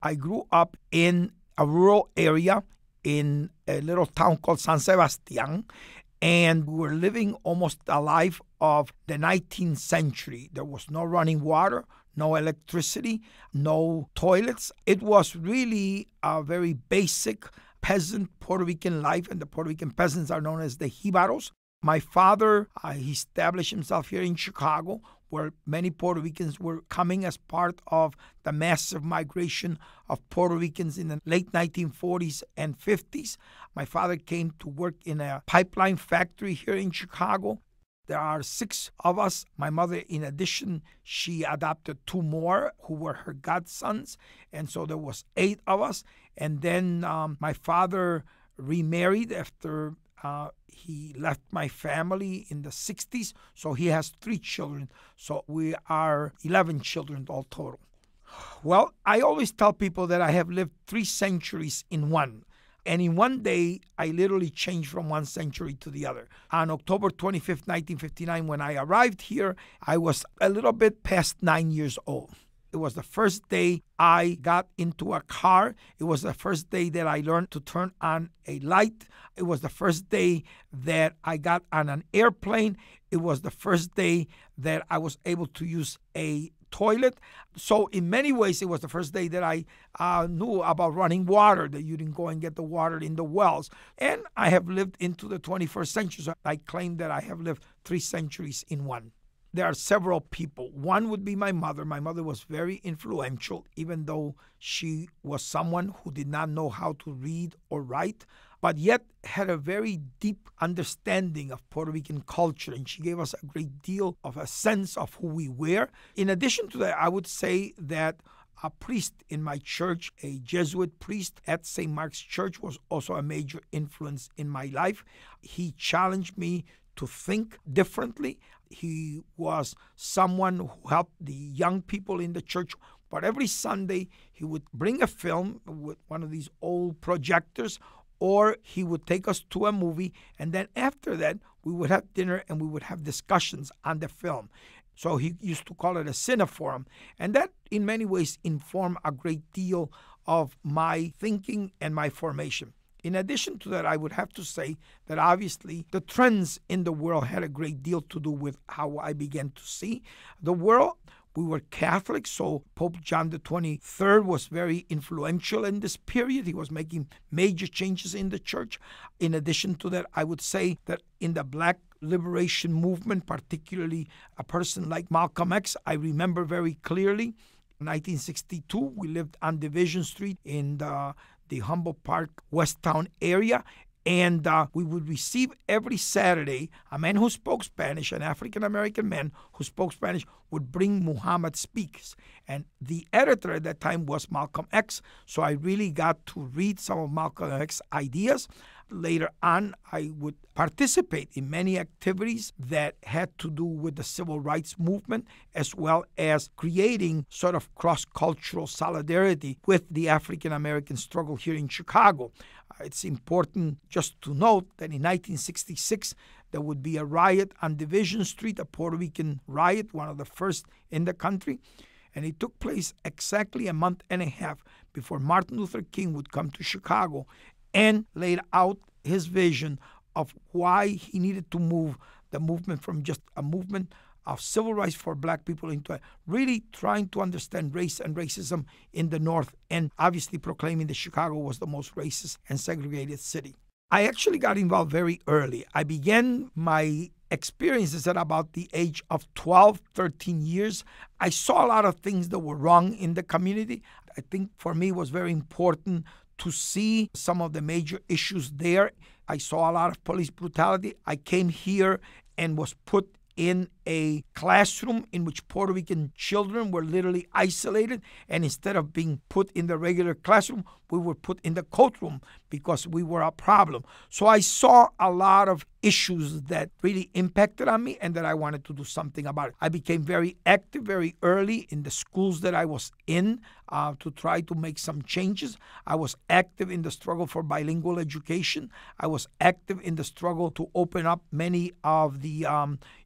I grew up in a rural area in a little town called San Sebastian, and we were living almost a life of the 19th century. There was no running water, no electricity, no toilets. It was really a very basic peasant Puerto Rican life, and the Puerto Rican peasants are known as the Jibaros. My father, he established himself here in Chicago, where many Puerto Ricans were coming as part of the massive migration of Puerto Ricans in the late 1940s and 50s. My father came to work in a pipeline factory here in Chicago. There are 6 of us. My mother, in addition, she adopted 2 more who were her godsons, and so there was 8 of us. And then my father remarried after he left my family in the 60s, so he has 3 children. So we are 11 children all total. Well, I always tell people that I have lived 3 centuries in one. And in one day, I literally changed from one century to the other. On October 25th, 1959, when I arrived here, I was a little bit past 9 years old. It was the first day I got into a car. It was the first day that I learned to turn on a light. It was the first day that I got on an airplane. It was the first day that I was able to use a toilet. So in many ways, it was the first day that I knew about running water, that you didn't go and get the water in the wells. And I have lived into the 21st century. So I claim that I have lived 3 centuries in one. There are several people. One would be my mother. My mother was very influential, even though she was someone who did not know how to read or write, but yet had a very deep understanding of Puerto Rican culture, and she gave us a great deal of a sense of who we were. In addition to that, I would say that a priest in my church, a Jesuit priest at St. Mark's Church, was also a major influence in my life. He challenged me to think differently. He was someone who helped the young people in the church. But every Sunday, he would bring a film with one of these old projectors, or he would take us to a movie. And then after that, we would have dinner and we would have discussions on the film. So he used to call it a cineforum. And that, in many ways, informed a great deal of my thinking and my formation. In addition to that, I would have to say that obviously the trends in the world had a great deal to do with how I began to see the world. We were Catholic, so Pope John the 23rd was very influential in this period. He was making major changes in the church. In addition to that, I would say that in the Black liberation movement, particularly a person like Malcolm X, I remember very clearly, in 1962, we lived on Division Street in the Humboldt Park, Westtown area. And we would receive every Saturday a man who spoke Spanish, an African-American man who spoke Spanish, would bring Muhammad Speaks. And the editor at that time was Malcolm X, so I really got to read some of Malcolm X's ideas. Later on, I would participate in many activities that had to do with the civil rights movement, as well as creating sort of cross-cultural solidarity with the African-American struggle here in Chicago. It's important just to note that in 1966, there would be a riot on Division Street, a Puerto Rican riot, one of the first in the country. And it took place exactly a month and a half before Martin Luther King would come to Chicago and laid out his vision of why he needed to move the movement from just a movement of civil rights for Black people into really trying to understand race and racism in the North, and obviously proclaiming that Chicago was the most racist and segregated city. I actually got involved very early. I began my experiences at about the age of 12, 13 years. I saw a lot of things that were wrong in the community. I think for me it was very important to see some of the major issues there. I saw a lot of police brutality. I came here and was put in a classroom in which Puerto Rican children were literally isolated, and instead of being put in the regular classroom, we were put in the courtroom because we were a problem. So I saw a lot of issues that really impacted on me and that I wanted to do something about it. I became very active very early in the schools that I was in to try to make some changes. I was active in the struggle for bilingual education. I was active in the struggle to open up many of the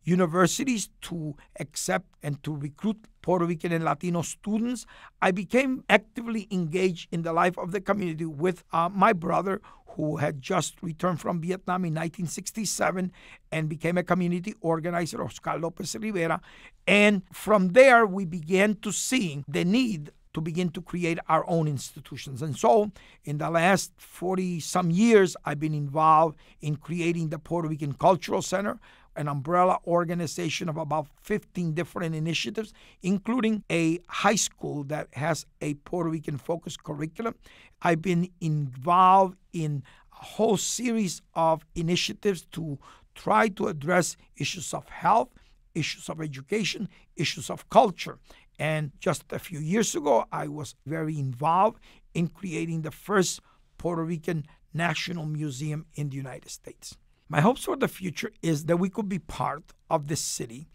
universities to accept and to recruit Puerto Rican and Latino students. I became actively engaged in the life of the community with my brother, who had just returned from Vietnam in 1967 and became a community organizer, Jose Lopez Rivera. And from there, we began to see the need to begin to create our own institutions. And so in the last 40-some years, I've been involved in creating the Puerto Rican Cultural Center, an umbrella organization of about 15 different initiatives, including a high school that has a Puerto Rican-focused curriculum. I've been involved in a whole series of initiatives to try to address issues of health, issues of education, issues of culture. And just a few years ago, I was very involved in creating the first Puerto Rican National Museum in the United States. My hopes for the future is that we could be part of this city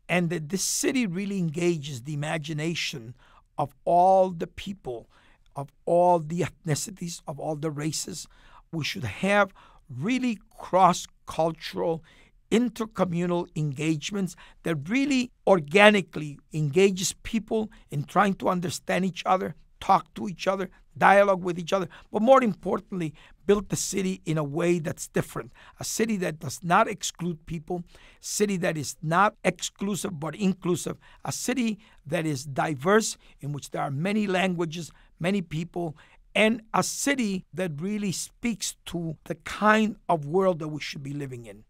and that this city really engages the imagination of all the people, of all the ethnicities, of all the races. We should have really cross-cultural, intercommunal engagements that really organically engages people in trying to understand each other, talk to each other, dialogue with each other, but more importantly, build the city in a way that's different. A city that does not exclude people, a city that is not exclusive but inclusive, a city that is diverse, in which there are many languages, many people, and a city that really speaks to the kind of world that we should be living in.